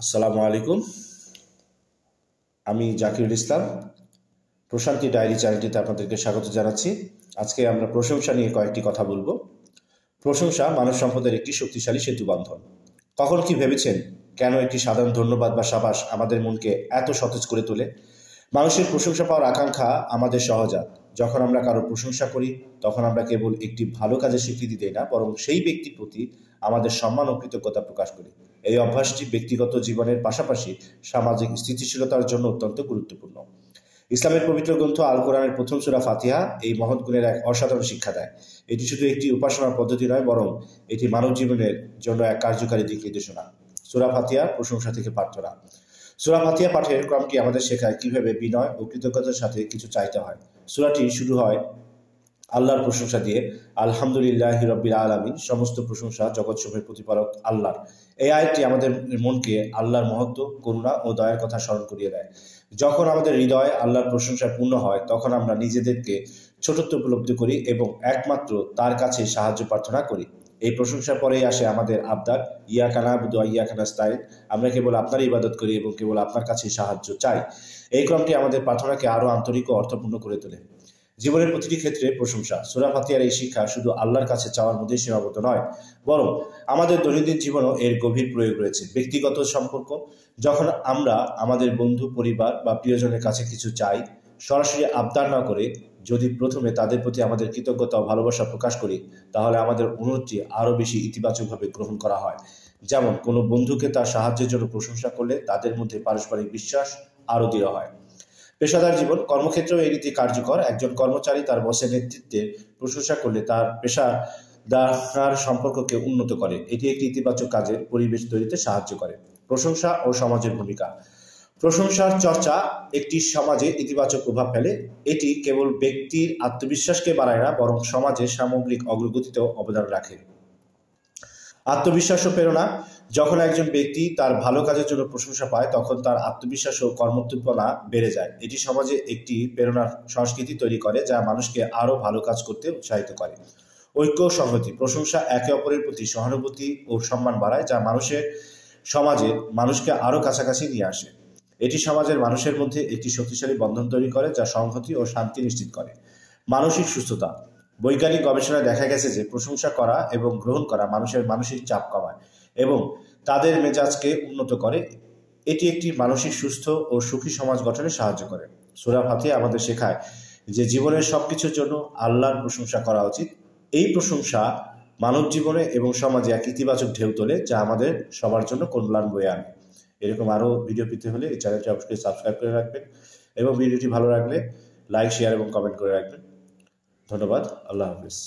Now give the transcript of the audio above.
আসসালামু আলাইকুম। আমি জাকিরুল ইসলাম। প্রশান্তি ডায়েরি চ্যানেলটিতে আপনাদেরকে স্বাগত জানাচ্ছি। আজকে আমরা প্রশংসা নিয়ে কয়েকটি কথা বলবো। প্রশংসা মানব সম্পদের একটি শক্তিশালী সেতু বন্ধন। কখন কি ভেবেছেন কেন একটি সাধারণ ধন্যবাদ বা সাবাস আমাদের মনকে এত সতেজ করে তোলে? মানুষের প্রশংসা পাওয়ার আকাঙ্ক্ষা আমাদের সহজাত। যখন আমরা কারো প্রশংসা করি তখন আমরা কেবল একটি ভালো কাজের স্বীকৃতি দেই না, বরং সেই ব্যক্তির প্রতি আমাদের সম্মান ও কৃতজ্ঞতা প্রকাশ করি। এই অভ্যাসটি ব্যক্তিগত জীবনের পাশাপাশি সামাজিক স্থিতিশীলতার জন্য অত্যন্ত গুরুত্বপূর্ণ। ইসলামের পবিত্র গ্রন্থ আল কোরআনের প্রথম সূরা ফাতিহা এই মহৎ গুণের এক অসাধারণ শিক্ষা দেয়। এটি শুধু একটি উপাসনার পদ্ধতি নয়, বরং এটি মানব জীবনের জন্য এক কার্যকারী দিক নির্দেশনা। সূরা ফাতিহা প্রশংসা থেকে প্রার্থনা। সূরা ফাতিহা পাঠের ক্রমটি আমাদের শেখায় কিভাবে বিনয় ও কৃতজ্ঞতার সাথে কিছু চাইতে হয়। সূরাটি শুরু হয় আল্লাহর প্রশংসা দিয়ে, আলহামদুলিল্লাহি রাব্বিল আলামিন, সমস্ত প্রশংসা জগৎসমূহের প্রতিপালক আল্লাহর। এই আয়াতটি আমাদের মনকে আল্লাহর মহত্ব, করুণা ও দয়ার কথা স্মরণ করিয়ে দেয়। যখন আমাদের হৃদয় আল্লাহর প্রশংসায় পূর্ণ হয় তখন আমরা নিজেদেরকে ছোটত্ব উপলব্ধি করি এবং একমাত্র তার কাছে সাহায্য প্রার্থনা করি। এই প্রশংসার পরেই আসে আমাদের আবদার, ইয়াকা না'বুদু ওয়া ইয়াকা নাস্তাইন। আমরা কেবল আপনার ইবাদত করি এবং কেবল আপনার কাছে সাহায্য চাই। এই ক্রমটি আমাদের প্রার্থনাকে আরও আন্তরিক ও অর্থপূর্ণ করে তোলে। জীবনের প্রতিটি ক্ষেত্রে প্রশংসা। সূরা ফাতিহার এই শিক্ষা শুধু আল্লাহর কাছে চাওয়ার মধ্যে সীমাবদ্ধ নয়, বরং আমাদের দৈনন্দিন জীবনেও এর গভীর প্রয়োগ রয়েছে। ব্যক্তিগত সম্পর্ক, যখন আমরা আমাদের বন্ধু, পরিবার বা প্রিয়জনের কাছে কিছু চাই, সরাসরি আবদার না করে যদি প্রথমে তাদের প্রতি আমাদের কৃতজ্ঞতা ও ভালোবাসা প্রকাশ করি, তাহলে আমাদের অনুরোধটি আরও বেশি ইতিবাচকভাবে গ্রহণ করা হয়। যেমন কোনো বন্ধুকে তার সাহায্যের জন্য প্রশংসা করলে তাদের মধ্যে পারস্পরিক বিশ্বাস আরও দৃঢ় হয়। পেশাদার জীবন, কর্মক্ষেত্রেও এই রীতি কার্যকর। একজন কর্মচারী তার বসের নেতৃত্বে প্রশংসা করলে তার পেশাদার সম্পর্ককে উন্নত করে। এটি একটি ইতিবাচক কাজের পরিবেশ তৈরিতে সাহায্য করে। প্রশংসা ও সমাজের ভূমিকা। প্রশংসার চর্চা একটি সমাজে ইতিবাচক প্রভাব ফেলে। এটি কেবল ব্যক্তির আত্মবিশ্বাসকে বাড়ায় না, বরং সমাজের সামগ্রিক অগ্রগতিতেও অবদান রাখে। আত্মবিশ্বাস ও প্রেরণা। যখন একজন ব্যক্তি তার ভালো কাজের জন্য প্রশংসা পায় তখন তার আত্মবিশ্বাস ও কর্মোদ্দীপনা বেড়ে যায়। এটি সমাজে একটি প্রেরণার সংস্কৃতি তৈরি করে যা মানুষকে আরও ভালো কাজ করতে উৎসাহিত করে। ঐক্য ও সংহতি। প্রশংসা একে অপরের প্রতি সহানুভূতি ও সম্মান বাড়ায়, যা সমাজের মানুষকে আরও কাছাকাছি নিয়ে আসে। এটি সমাজের মানুষের মধ্যে একটি শক্তিশালী বন্ধন তৈরি করে যা সংহতি ও শান্তি নিশ্চিত করে। মানসিক সুস্থতা। বৈজ্ঞানিক গবেষণায় দেখা গেছে যে প্রশংসা করা এবং গ্রহণ করা মানুষের মানসিক চাপ কমায় এবং তাদের মেজাজকে উন্নত করে। এটি একটি মানসিক সুস্থ ও সুখী সমাজ গঠনে সাহায্য করে। সূরা ফাতিহা আমাদের শেখায় যে জীবনের সবকিছুর জন্য আল্লাহর প্রশংসা করা উচিত। এই প্রশংসা মানব জীবনে এবং সমাজে এক ইতিবাচক ঢেউ তোলে, যা আমাদের সবার জন্য কল্যাণ বয়ে আনে। এরকম আরও ভিডিও পেতে হলে এই চ্যানেলটি অবশ্যই সাবস্ক্রাইব করে রাখবেন এবং ভিডিওটি ভালো লাগলে লাইক, শেয়ার এবং কমেন্ট করে রাখবেন। ধন্যবাদ। আল্লাহ হাফিজ।